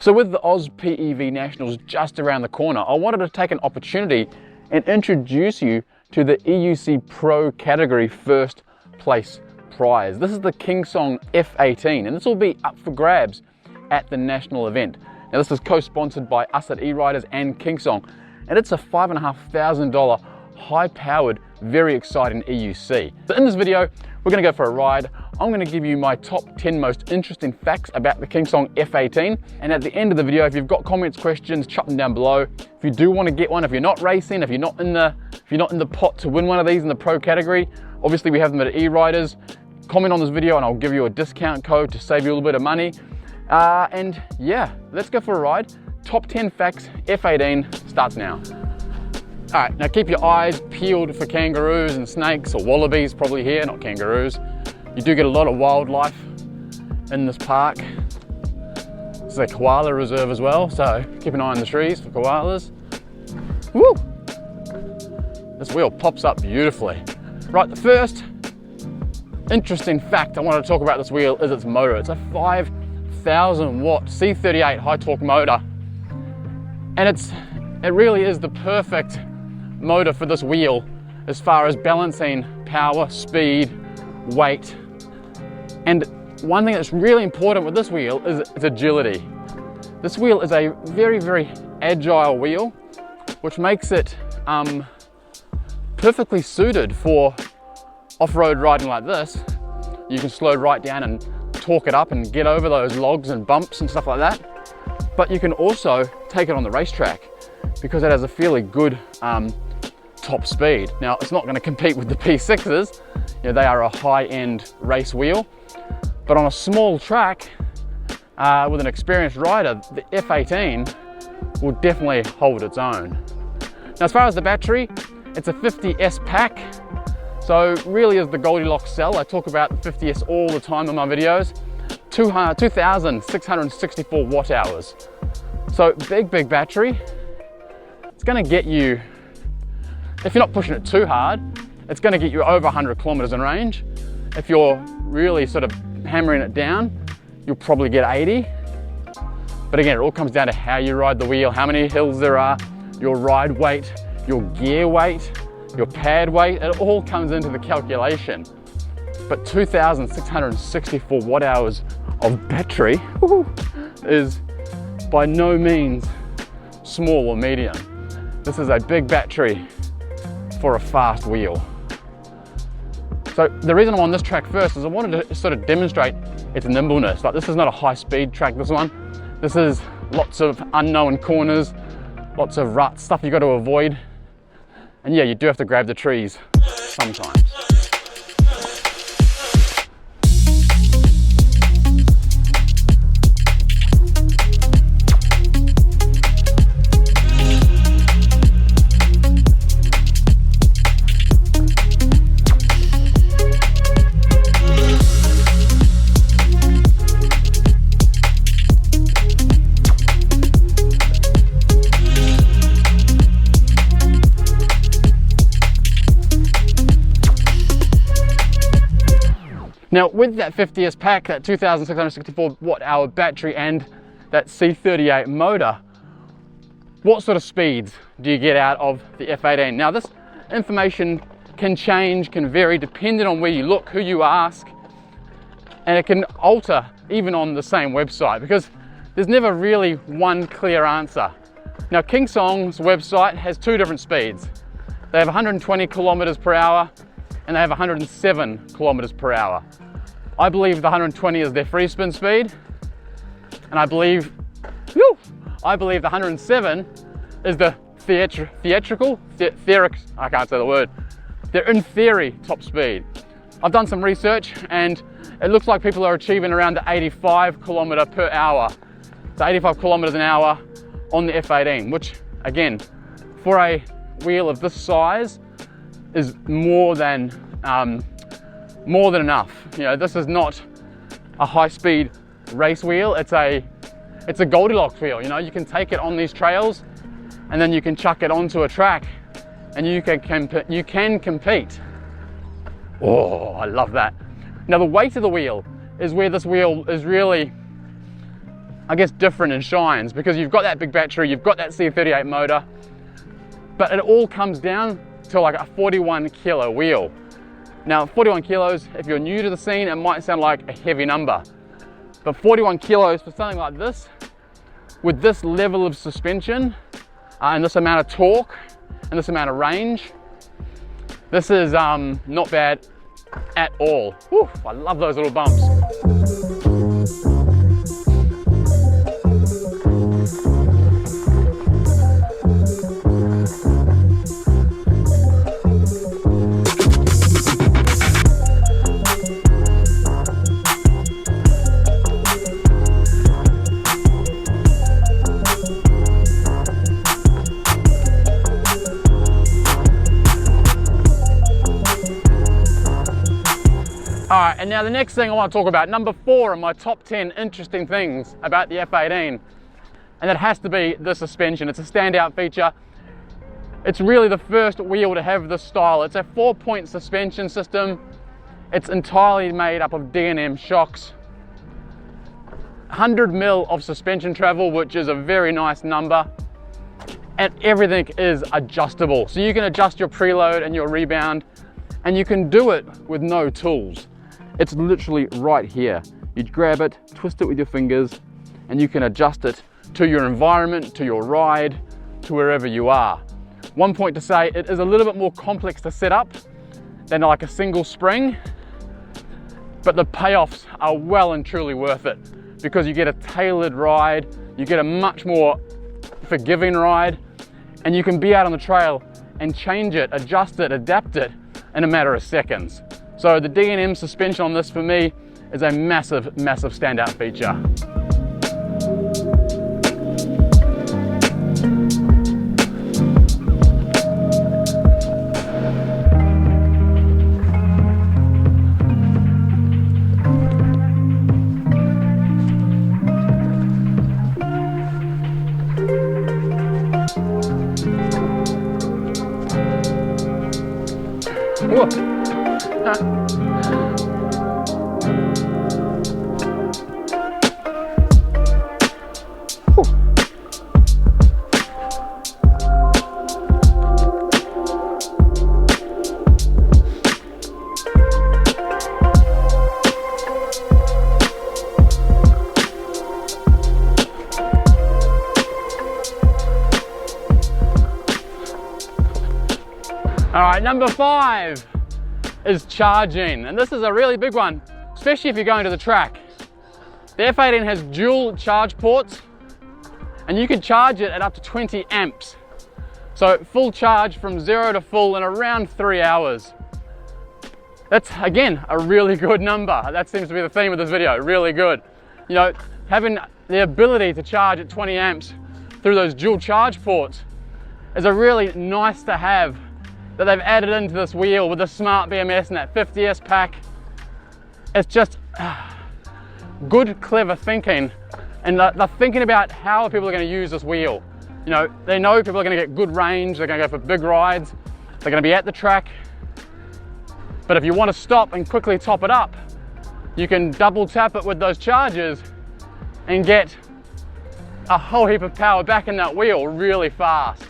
So with the AUSPEV Nationals just around the corner, I wanted to take an opportunity and introduce you to the EUC Pro Category first place prize. This is the Kingsong F18 and this will be up for grabs at the national event. Now this is co-sponsored by us at E-RIDERZ and Kingsong, and it's a $5,500 high-powered, very exciting EUC. So in this video, we're going to go for a ride. I'm going to give you my top 10 most interesting facts about the Kingsong F18, and at the end of the video, if you've got comments, questions, chuck them down below. If you do want to get one, if you're not racing, if you're not in the pot to win one of these in the pro category, obviously we have them at E-RIDERZ. Comment on this video and I'll give you a discount code to save you a little bit of money. And yeah, let's go for a ride. Top 10 facts, F18 starts now. All right, now keep your eyes peeled for kangaroos and snakes, or wallabies probably here, not kangaroos. You do get a lot of wildlife in this park. This is a koala reserve as well, so keep an eye on the trees for koalas. Woo! This wheel pops up beautifully. Right, the first interesting fact I want to talk about this wheel is its motor. It's a 5,000 watt C38 high torque motor, and it really is the perfect motor for this wheel as far as balancing power, speed, weight. And one thing that's really important with this wheel is its agility. This wheel is a very, very agile wheel, which makes it perfectly suited for off-road riding like this. You can slow right down and torque it up and get over those logs and bumps and stuff like that. But you can also take it on the racetrack because it has a fairly good top speed. Now, it's not going to compete with the P6s. You know, they are a high-end race wheel. But on a small track, with an experienced rider, the F18 will definitely hold its own. Now, as far as the battery, it's a 50S pack. So really is the Goldilocks cell. I talk about the 50S all the time in my videos. 2,664 watt hours. So big battery. It's gonna get you, if you're not pushing it too hard, it's gonna get you over 100 kilometers in range. If you're really sort of hammering it down, you'll probably get 80. But again, it all comes down to how you ride the wheel, how many hills there are, your ride weight, your gear weight, your pad weight, it all comes into the calculation. But 2,664 watt hours of battery is by no means small or medium. This is a big battery for a fast wheel. So the reason I'm on this track first is I wanted to sort of demonstrate its nimbleness. Like, this is not a high speed track, this one. This is lots of unknown corners, lots of ruts, stuff you got to avoid. And yeah, you do have to grab the trees sometimes. Now with that 50S pack, that 2,664 watt hour battery and that C38 motor, what sort of speeds do you get out of the F18? Now this information can change, can vary depending on where you look, who you ask, and it can alter even on the same website because there's never really one clear answer. Now Kingsong's website has two different speeds. They have 120 kilometers per hour and they have 107 kilometers per hour. I believe the 120 is their free spin speed, and I believe the 107 is the I can't say the word. They're in theory top speed. I've done some research and it looks like people are achieving around the 85 kilometer per hour. So 85 kilometers an hour on the F18, which again, for a wheel of this size is more than enough. You know, this is not a high-speed race wheel. It's a Goldilocks wheel. You know, you can take it on these trails, and then you can chuck it onto a track, and you can compete. Oh, I love that. Now the weight of the wheel is where this wheel is really I guess, different and shines because you've got that big battery, you've got that C38 motor, but it all comes down to like a 41 kilo wheel. Now 41 kilos, if you're new to the scene, it might sound like a heavy number, but 41 kilos for something like this, with this level of suspension and this amount of torque and this amount of range, this is not bad at all. Whew, I love those little bumps. Alright, and now the next thing I want to talk about, number 4 in my top 10 interesting things about the F18, and that has to be the suspension. It's a standout feature. It's really the first wheel to have this style. It's a 4-point suspension system. It's entirely made up of D&M shocks. 100 mil of suspension travel, which is a very nice number. And everything is adjustable. So you can adjust your preload and your rebound, and you can do it with no tools. It's literally right here. You grab it, twist it with your fingers, and you can adjust it to your environment, to your ride, to wherever you are. One point to say, it is a little bit more complex to set up than like a single spring, but the payoffs are well and truly worth it because you get a tailored ride, you get a much more forgiving ride, and you can be out on the trail and change it, adjust it, adapt it in a matter of seconds. So the D&M suspension on this for me is a massive, massive standout feature. Whoa. All right, number 5 is charging, and this is a really big one, especially if you're going to the track. The F18 has dual charge ports, and you can charge it at up to 20 amps. So full charge from 0 to full in around 3 hours. That's, again, a really good number. That seems to be the theme of this video, really good. You know, having the ability to charge at 20 amps through those dual charge ports is a really nice to have that they've added into this wheel with the smart BMS and that 50S pack. It's just good, clever thinking, and they're thinking about how people are going to use this wheel. You know, they know people are going to get good range, they're going to go for big rides, they're going to be at the track, but if you want to stop and quickly top it up, you can double tap it with those chargers and get a whole heap of power back in that wheel really fast.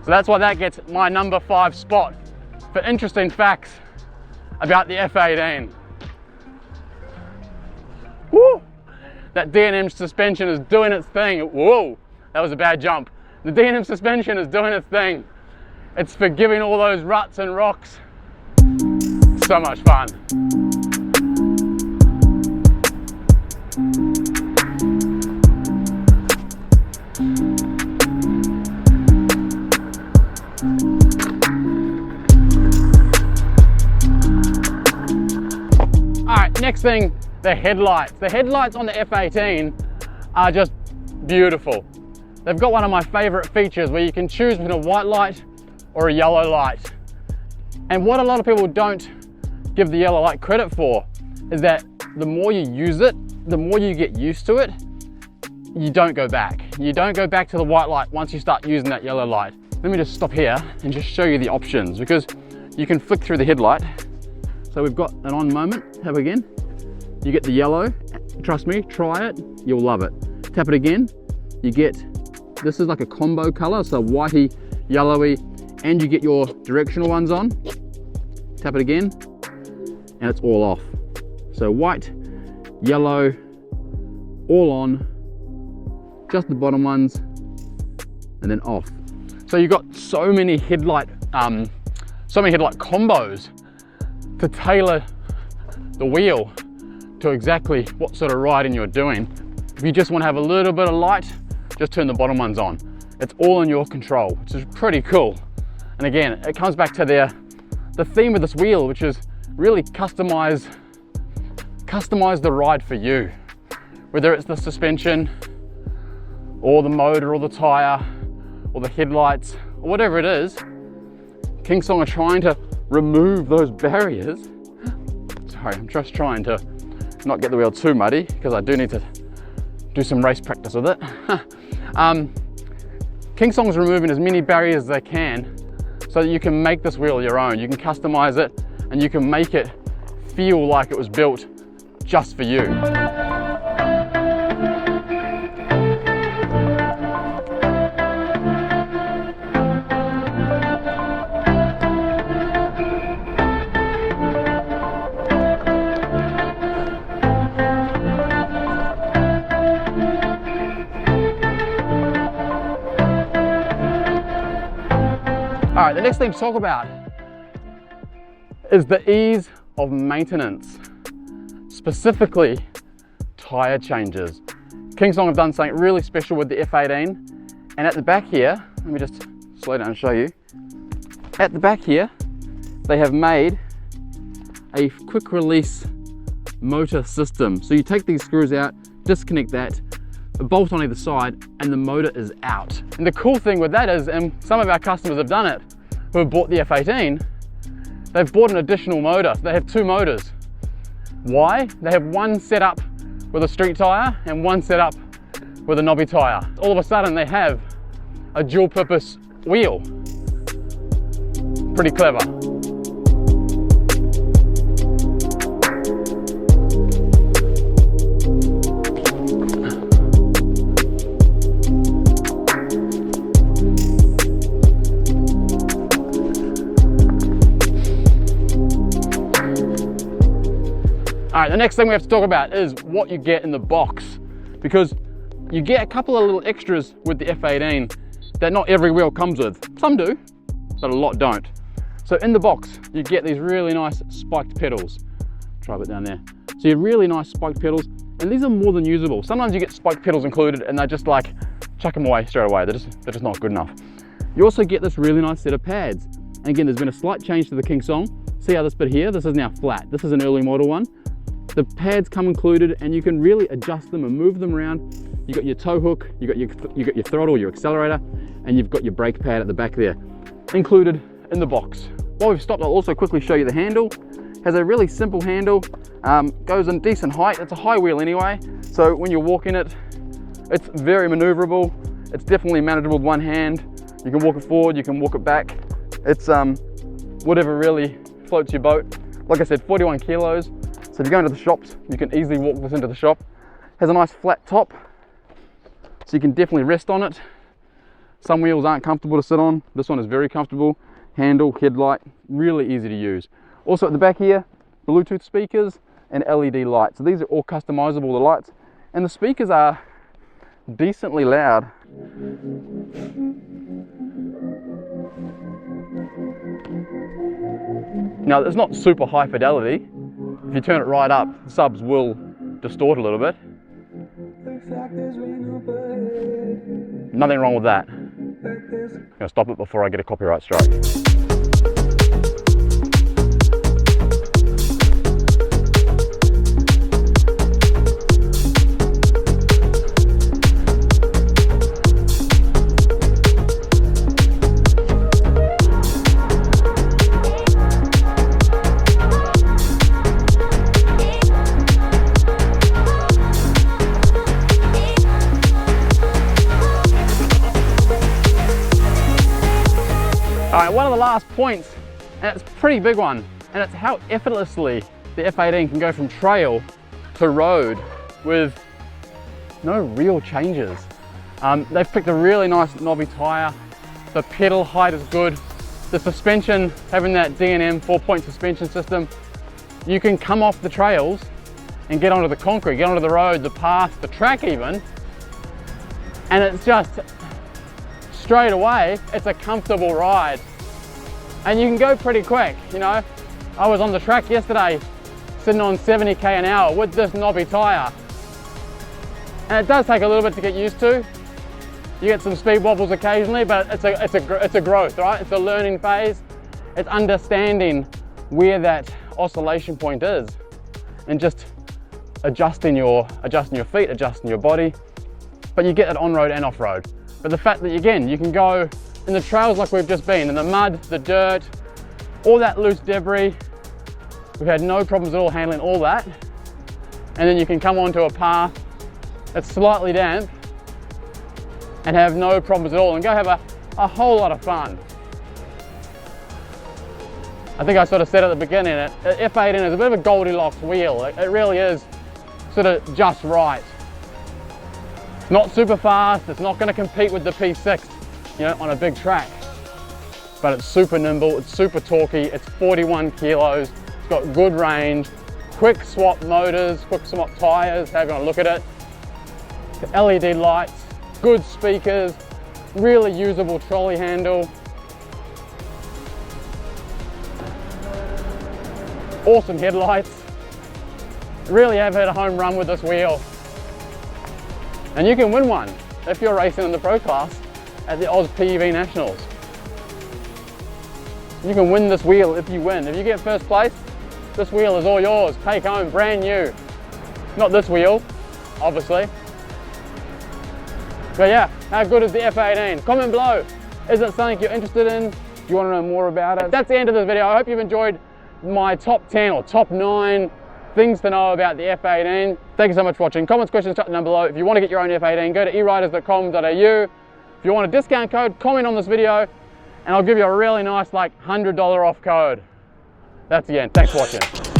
So that's why that gets my number 5 spot for interesting facts about the F18. Woo! That D&M suspension is doing its thing. Whoa, that was a bad jump. The D&M suspension is doing its thing. It's forgiving all those ruts and rocks. So much fun. Next thing, the headlights. The headlights on the F18 are just beautiful. They've got one of my favorite features where you can choose between a white light or a yellow light. And what a lot of people don't give the yellow light credit for is that the more you use it, the more you get used to it, you don't go back. You don't go back to the white light once you start using that yellow light. Let me just stop here and just show you the options, because you can flick through the headlight. So we've got an on moment, have again. You get the yellow, trust me, try it, you'll love it. tap it again, you get, this is like a combo color, so whitey, yellowy, and you get your directional ones on. Tap it again, and it's all off. So white, yellow, all on, just the bottom ones, and then off. So you've got so many headlight combos to tailor the wheel to exactly what sort of riding you're doing. If you just want to have a little bit of light, just turn the bottom ones on. It's all in your control, which is pretty cool. And again, it comes back to the theme of this wheel, which is really customize the ride for you. Whether it's the suspension, or the motor, or the tire, or the headlights, or whatever it is, Kingsong are trying to remove those barriers. Sorry, I'm just trying to not get the wheel too muddy, because I do need to do some race practice with it. Kingsong's removing as many barriers as they can so that you can make this wheel your own. You can customize it and you can make it feel like it was built just for you. All right, the next thing to talk about is the ease of maintenance, specifically tire changes. Kingsong have done something really special with the F18, and at the back here, let me just slow down and show you. At the back here, they have made a quick release motor system. So you take these screws out, disconnect that, a bolt on either side, and the motor is out. And the cool thing with that is, and some of our customers have done it, who have bought the F18, they've bought an additional motor. They have two motors. Why? They have one set up with a street tire and one set up with a knobby tire. All of a sudden they have a dual purpose wheel. Pretty clever. All right, the next thing we have to talk about is what you get in the box, because you get a couple of little extras with the F18 that not every wheel comes with. Some do, but a lot don't. So in the box, you get these really nice spiked pedals. Try a bit down there. So you have really nice spiked pedals, and these are more than usable. Sometimes you get spiked pedals included and they're just like, chuck them away straight away. They're just not good enough. You also get this really nice set of pads. And again, there's been a slight change to the Kingsong. See how this bit here, this is now flat. This is an early model one. The pads come included, and you can really adjust them and move them around. You got your tow hook, you got your throttle, your accelerator, and you've got your brake pad at the back there, included in the box. While we've stopped, I'll also quickly show you the handle. Has a really simple handle, goes in decent height. It's a high wheel anyway, so when you're walking it, it's very maneuverable. It's definitely manageable with one hand. You can walk it forward, you can walk it back. It's whatever really floats your boat. Like I said, 41 kilos. So if you go into the shops, you can easily walk this into the shop. Has a nice flat top, so you can definitely rest on it. Some wheels aren't comfortable to sit on. This one is very comfortable. Handle, headlight, really easy to use. Also at the back here, Bluetooth speakers and LED lights. So these are all customizable, the lights. And the speakers are decently loud. Now, it's not super high fidelity. If you turn it right up, the subs will distort a little bit. Nothing wrong with that. I'm gonna stop it before I get a copyright strike. All right, one of the last points, and it's a pretty big one, and it's how effortlessly the F18 can go from trail to road with no real changes. They've picked a really nice knobby tyre. The pedal height is good. The suspension, having that D&M 4-point suspension system, you can come off the trails and get onto the concrete, get onto the road, the path, the track even, and it's just straight away, it's a comfortable ride. And you can go pretty quick, you know. I was on the track yesterday, sitting on 70k an hour with this knobby tyre. And it does take a little bit to get used to. You get some speed wobbles occasionally, but it's a growth, right? It's a learning phase. It's understanding where that oscillation point is and just adjusting your feet, adjusting your body. But you get it on-road and off-road. But the fact that, again, you can go in the trails like we've just been, in the mud, the dirt, all that loose debris. We've had no problems at all handling all that. And then you can come onto a path that's slightly damp and have no problems at all and go have a whole lot of fun. I think I sort of said at the beginning, F18 is a bit of a Goldilocks wheel. It really is sort of just right. It's not super fast, it's not going to compete with the P6, you know, on a big track. But it's super nimble, it's super torquey, it's 41 kilos, it's got good range, quick swap motors, quick swap tyres, having a look at it. The LED lights, good speakers, really usable trolley handle. Awesome headlights. Really have hit a home run with this wheel. And you can win one if you're racing in the pro class at the AUSPEV Nationals. You can win this wheel if you win. If you get first place, this wheel is all yours. Take home, brand new. Not this wheel, obviously. But yeah, how good is the F18? Comment below. Is it something you're interested in? Do you want to know more about it? That's the end of this video. I hope you've enjoyed my top 10 or top 9 things to know about the F18. Thank you so much for watching. Comments, questions, drop them down below. If you want to get your own F18, go to eriders.com.au. If you want a discount code, comment on this video and I'll give you a really nice like $100 off code. That's the end. Thanks for watching.